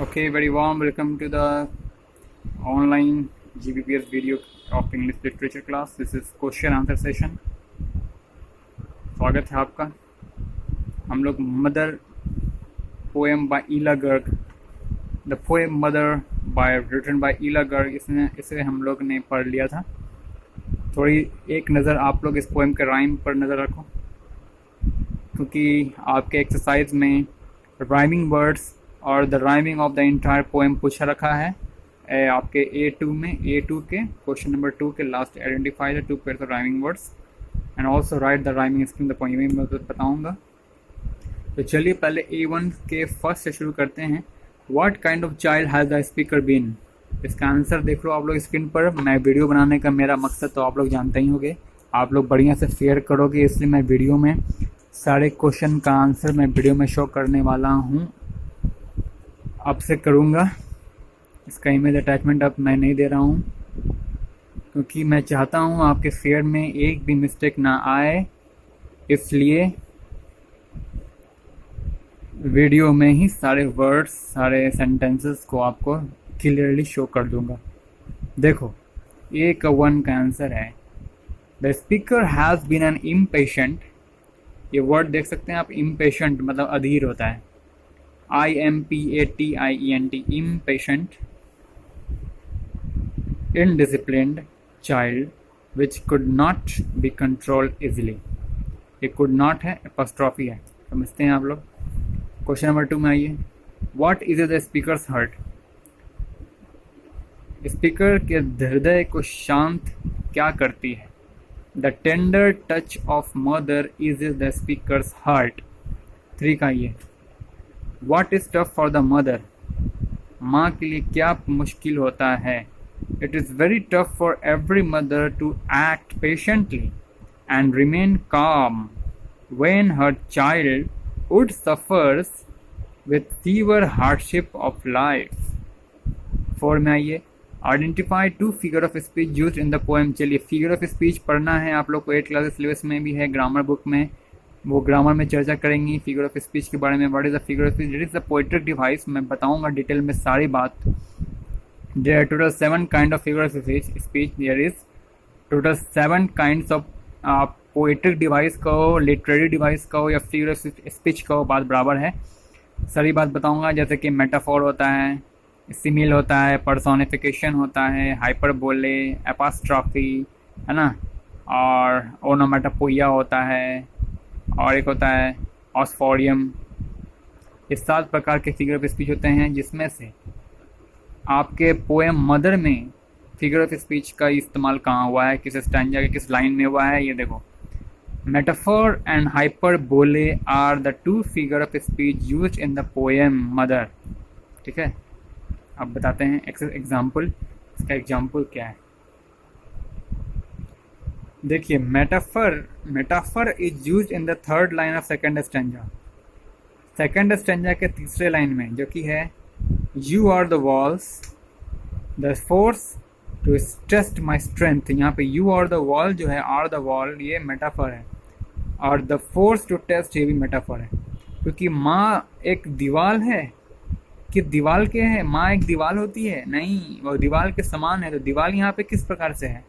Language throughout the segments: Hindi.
Okay, very warm welcome to the online GBPS video of English literature class. This is question answer session. स्वागत है आपका। हम लोग mother poem by Ila Garg, the poem mother by written by Ila Garg, इसे हम लोग ने पढ़ लिया था। थोड़ी एक नज़र आप लोग इस पोएम के राइम पर नज़र रखो, क्योंकि आपके एक्सरसाइज में राइमिंग वर्ड्स और the rhyming of the entire poem पूछा रखा है। आपके A2 के क्वेश्चन नंबर 2 के last identify the two pairs of rhyming words and also right the rhyming scheme the poem, मैं बताऊंगा। तो चलिए पहले A1 के फर्स्ट से शुरू करते हैं। What kind of child has the speaker been? इसका आंसर देख लो आप लोग स्क्रीन पर। मैं वीडियो बनाने का मेरा मकसद तो आप लोग जानते ही होंगे, आप लोग बढ़िया से शेयर करोगे, इसलिए मैं वीडियो में सारे क्वेश्चन का आंसर मैं वीडियो में शो करने वाला हूँ, अब से करूँगा। इसका इमेज अटैचमेंट अब मैं नहीं दे रहा हूँ, क्योंकि मैं चाहता हूँ आपके शेयर में एक भी मिस्टेक ना आए, इसलिए वीडियो में ही सारे वर्ड्स, सारे सेंटेंसेस को आपको क्लियरली शो कर दूंगा। देखो A1 का आंसर है the speaker has been an impatient. ये वर्ड देख सकते हैं आप, इम्पेशेंट मतलब अधीर होता है, IMPATIENT, impatient, indisciplined child which could not be controlled easily। ये could not है, apostrophe है, समझते हैं आप लोग। क्वेश्चन नंबर 2 में आइए। What is the speaker's heart? Speaker के हृदय को शांत क्या करती है? The tender touch of mother is the speaker's heart। 3 का ये। What is tough for the mother? माँ के लिए क्या मुश्किल होता है? It is very tough for every mother to act patiently and remain calm when her childhood suffers with severe hardship of life। 4 में आइए। Identify two figure of speech used in the poem। चलिए फिगर ऑफ स्पीच पढ़ना है आप लोग को, 8 क्लास सिलेबस में भी है, ग्रामर बुक में, वो ग्रामर में चर्चा करेंगी फिगर ऑफ स्पीच के बारे में। What is the figure of speech? It is the poetic device. मैं बताऊंगा डिटेल में सारी बात। There are total 7 kind of figure of speech. There is total 7 kinds of poetic device कहो, लिटरेरी डिवाइस कहो या फिगर ऑफ स्पीच कहो, बात बराबर है। सारी बात बताऊंगा, जैसे कि मेटाफोर होता है, सिमिल होता है, पर्सोनिफिकेशन होता है, हाइपरबोले, एपास्ट्रॉफी है ना, और ओनोमेटोपोइया होता है, और एक होता है ऑस्फोरियम। ये 7 प्रकार के फिगर ऑफ स्पीच होते हैं, जिसमें से आपके पोएम मदर में फिगर ऑफ स्पीच का इस्तेमाल कहाँ हुआ है, किस स्टैंजा के किस लाइन में हुआ है, ये देखो। Metaphor and hyperbole are the 2 figure of speech used in the poem mother. ठीक है, अब बताते हैं एग्जाम्पल। इसका एग्जाम्पल क्या है? देखिए, metaphor is used in the 3rd line of second stanza. Second stanza के तीसरे लाइन में, जो कि है you are the walls the force to test my strength. यहाँ पे यू आर द वॉल जो है, आर द वॉल, ये मेटाफर है, और द फोर्स टू टेस्ट ये भी मेटाफर है, क्योंकि माँ एक दीवाल है। कि दीवाल क्या है? माँ एक दीवाल होती है? नहीं, वो दीवाल के समान है। तो दीवाल यहाँ पे किस प्रकार से है?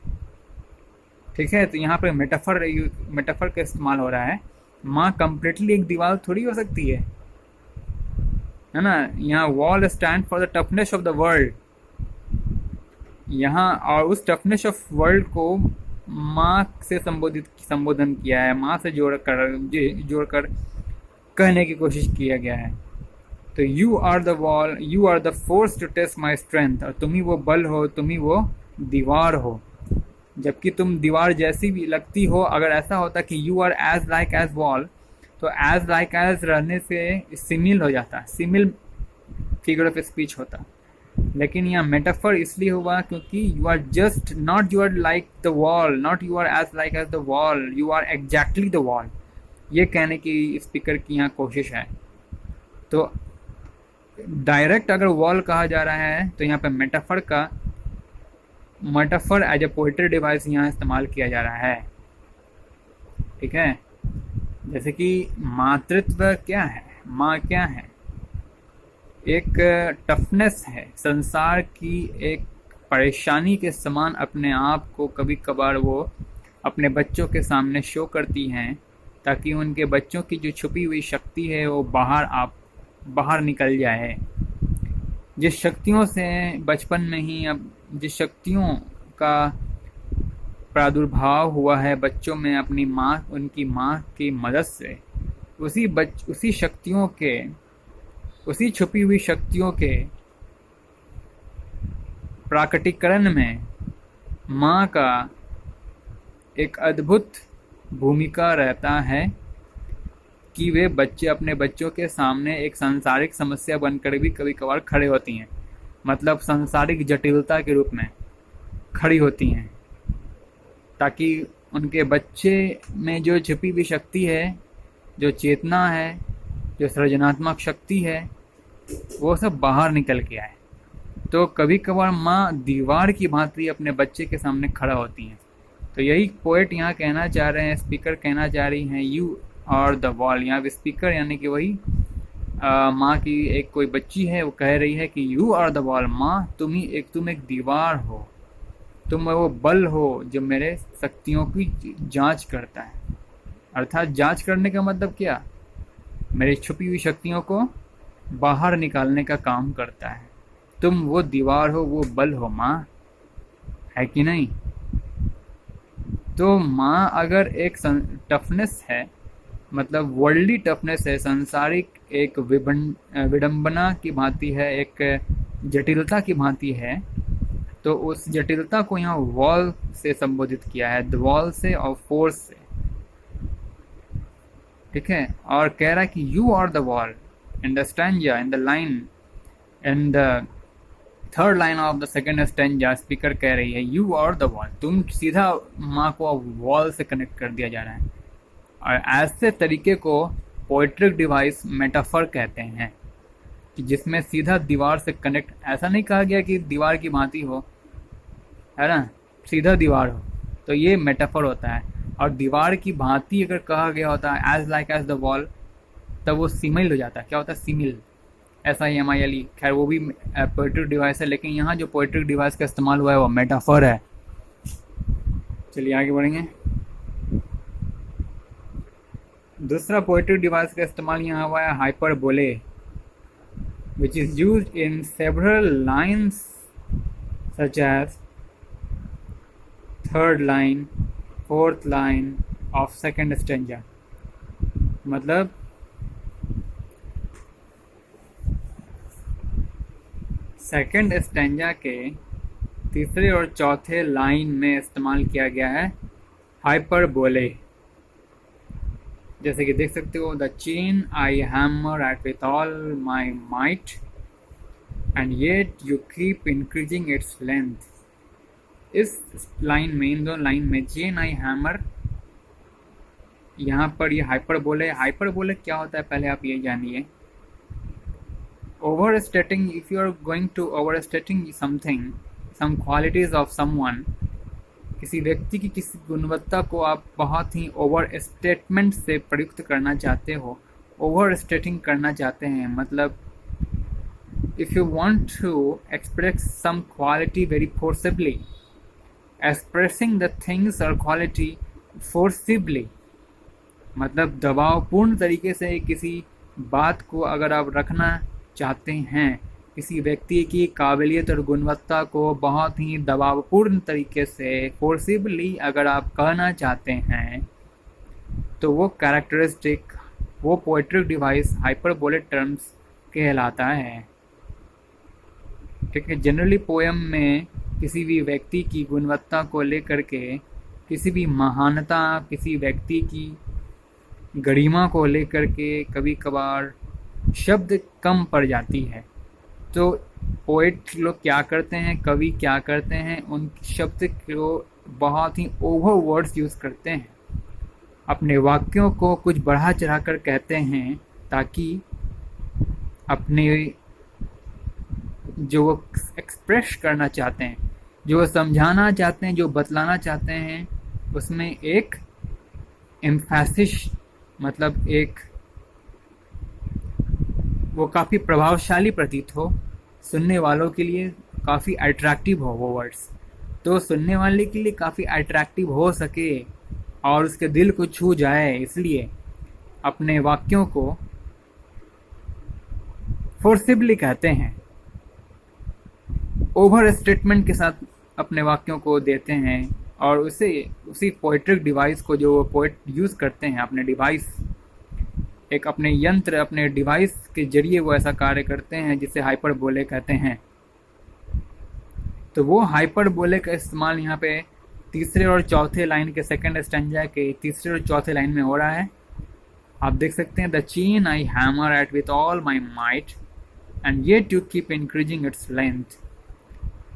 ठीक है, तो यहाँ पे मेटाफर का इस्तेमाल हो रहा है। माँ कंप्लीटली एक दीवार थोड़ी हो सकती है ना। यहाँ wall stand for the toughness of the world, यहाँ, और उस टफनेस ऑफ वर्ल्ड को माँ से संबोधन किया है, माँ से जोड़कर कहने की कोशिश किया गया है। तो you are the wall, you are the force to test my strength, और तुम ही वो बल हो, तुम ही वो दीवार हो, जबकि तुम दीवार जैसी भी लगती हो। अगर ऐसा होता कि you are as like as wall, तो एज लाइक एज रहने से सिमिल हो जाता, सिमिल फिगर ऑफ स्पीच होता। लेकिन यहाँ मेटाफर इसलिए हुआ क्योंकि you are just not, you are like the wall, not you are as like as the wall, you are exactly the wall, ये कहने की स्पीकर की यहाँ कोशिश है। तो डायरेक्ट अगर वॉल कहा जा रहा है, तो यहाँ पे metaphor as a poetry device यहाँ इस्तेमाल किया जा रहा है। ठीक है, जैसे कि मातृत्व क्या है, माँ क्या है, एक टफनेस है, संसार की एक परेशानी के समान अपने आप को कभी कभार वो अपने बच्चों के सामने शो करती हैं, ताकि उनके बच्चों की जो छुपी हुई शक्ति है वो बाहर निकल जाए। जिस शक्तियों से बचपन में ही अब जिस शक्तियों का प्रादुर्भाव हुआ है बच्चों में उनकी माँ की मदद से, उसी छुपी हुई शक्तियों के प्राकटीकरण में माँ का एक अद्भुत भूमिका रहता है कि वे बच्चे अपने बच्चों के सामने एक सांसारिक समस्या बनकर भी कभी कभार खड़े होती हैं, मतलब सांसारिक जटिलता के रूप में खड़ी होती हैं, ताकि उनके बच्चे में जो छिपी हुई शक्ति है, जो चेतना है, जो सृजनात्मक शक्ति है, वो सब बाहर निकल के आए। तो कभी कभार माँ दीवार की भांति अपने बच्चे के सामने खड़ा होती हैं। तो यही पोएट यहाँ कहना चाह रहे हैं, स्पीकर कहना चाह रही हैं, यू आर द वॉल। यहाँ स्पीकर यानी कि वही माँ की एक कोई बच्ची है, वो कह रही है कि यू आर द वॉल, माँ तुम एक दीवार हो, तुम वो बल हो जो मेरे शक्तियों की जांच करता है। अर्थात जांच करने का मतलब क्या, मेरी छुपी हुई शक्तियों को बाहर निकालने का काम करता है। तुम वो दीवार हो, वो बल हो माँ, है कि नहीं। तो माँ अगर एक टफनेस है, मतलब वर्ल्डली टफनेस है, सांसारिक एक विडंबना की भांति है, एक जटिलता की भांति है, तो उस जटिलता को यहाँ वॉल से संबोधित किया है, द वॉल से और फोर्स से, ठीक है। और कह रहा है कि you are the wall in the stanza, in the third line of the second stanza speaker कह रही है यू आर द वॉल। तुम सीधा माँ को वॉल से कनेक्ट कर दिया जा रहा है। और ऐसे तरीके को पोएट्रिक डिवाइस मेटाफर कहते हैं, कि जिसमें सीधा दीवार से कनेक्ट, ऐसा नहीं कहा गया कि दीवार की भांति हो, है ना, सीधा दीवार हो, तो ये मेटाफर होता है। और दीवार की भांति अगर कहा गया होता है as like as the wall, तब वो सिमिल हो जाता है। क्या होता है, सिमिल, SIMIL। खैर वो भी पोएट्रिक डिवाइस है, लेकिन यहाँ जो पोएट्रिक डिवाइस का इस्तेमाल हुआ है वो मेटाफर है। चलिए आगे बढ़ेंगे। दूसरा पोएट्रिक डिवाइस का इस्तेमाल यहाँ हुआ है hyperbole, which is used in several lines such as third line, fourth line of second stanza। मतलब सेकंड स्टैंजा के तीसरे और चौथे लाइन में इस्तेमाल किया गया है हाइपरबोले। जैसे कि देख सकते हो, the chain I hammer at with all my might and yet you keep increasing its length. इस लाइन में, इन दोनों लाइन में चेन आई हैमर, यहाँ पर ये हाइपरबोले। हाइपरबोले क्या होता है पहले आप ये जानिए। Overstating, if you are going to overstating something, some qualities of someone, किसी व्यक्ति की किसी गुणवत्ता को आप बहुत ही ओवर स्टेटमेंट से प्रयुक्त करना चाहते हो, ओवर स्टेटिंग करना चाहते हैं, मतलब if you want to express some quality very forcibly, expressing the things और क्वालिटी फोर्सिबली, मतलब दबावपूर्ण तरीके से किसी बात को अगर आप रखना चाहते हैं, किसी व्यक्ति की काबिलियत और गुणवत्ता को बहुत ही दबावपूर्ण तरीके से फोर्सिबली अगर आप कहना चाहते हैं, तो वो कैरेक्टरिस्टिक, वो पोएट्रिक डिवाइस हाइपरबोलिक टर्म्स कहलाता है, ठीक है। जनरली पोएम में किसी भी व्यक्ति की गुणवत्ता को लेकर के, किसी भी महानता, किसी व्यक्ति की गरिमा को लेकर के कभी कभार शब्द कम पड़ जाती है। तो पोएट लोग क्या करते हैं, कवि क्या करते हैं, उन शब्द को बहुत ही ओवर वर्ड्स यूज़ करते हैं, अपने वाक्यों को कुछ बढ़ा चढ़ा कर कहते हैं, ताकि अपने जो वो एक्सप्रेस करना चाहते हैं, जो वो समझाना चाहते हैं, जो बतलाना चाहते हैं, उसमें एक एम्फेसिस, मतलब एक वो काफ़ी प्रभावशाली प्रतीत हो, सुनने वालों के लिए काफ़ी अट्रैक्टिव हो वो वर्ड्स। तो सुनने वाले के लिए काफ़ी अट्रैक्टिव हो सके और उसके दिल को छू जाए, इसलिए अपने वाक्यों को फोर्सिबली कहते हैं, ओवर स्टेटमेंट के साथ अपने वाक्यों को देते हैं और उसी पोएट्रिक डिवाइस को जो वो पोएट यूज़ करते हैं, अपने डिवाइस, एक अपने यंत्र, अपने डिवाइस के जरिए वो ऐसा कार्य करते हैं जिसे हाइपरबोले कहते हैं। तो वो हाइपरबोले का इस्तेमाल यहाँ पे तीसरे और चौथे लाइन के सेकंड स्टैंजा के तीसरे और चौथे लाइन में हो रहा है। आप देख सकते हैं, the chain I hammer at with all my might and yet you keep increasing its length.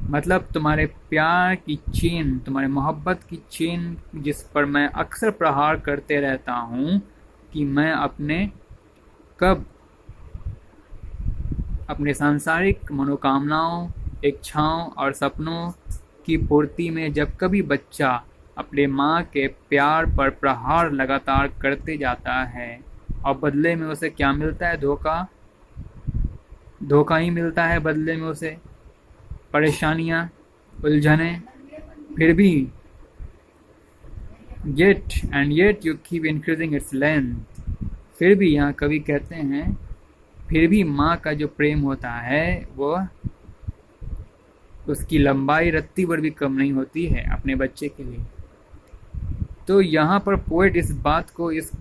मतलब तुम्हारे प्यार की चेन, तुम्हारे मोहब्बत की चेन जिस पर मैं अक्सर प्रहार करते रहता हूँ कि मैं अपने सांसारिक मनोकामनाओं, इच्छाओं और सपनों की पूर्ति में जब कभी बच्चा अपने माँ के प्यार पर प्रहार लगातार करते जाता है और बदले में उसे क्या मिलता है? धोखा ही मिलता है बदले में उसे, परेशानियाँ, उलझनें। फिर भी yet you keep increasing its length. फिर भी यहाँ कवि कहते हैं, फिर भी माँ का जो प्रेम होता है वो उसकी लंबाई रत्ती भर भी कम नहीं होती है अपने बच्चे के लिए। तो यहाँ पर पोएट इस बात को, इस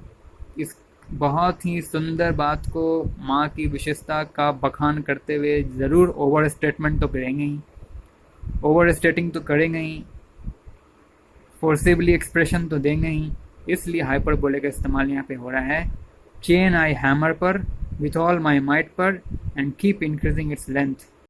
बहुत ही सुंदर बात को, माँ की विशेषता का बखान करते हुए ज़रूर ओवर स्टेटमेंट तो करेंगे ही, ओवर स्टेटिंग तो करेंगे ही, फोर्सिबली एक्सप्रेशन तो देंगे ही। इसलिए हाइपरबोले का इस्तेमाल यहाँ पे हो रहा है चेन आई हैमर पर, विथ ऑल माई माइट पर, and keep increasing its length.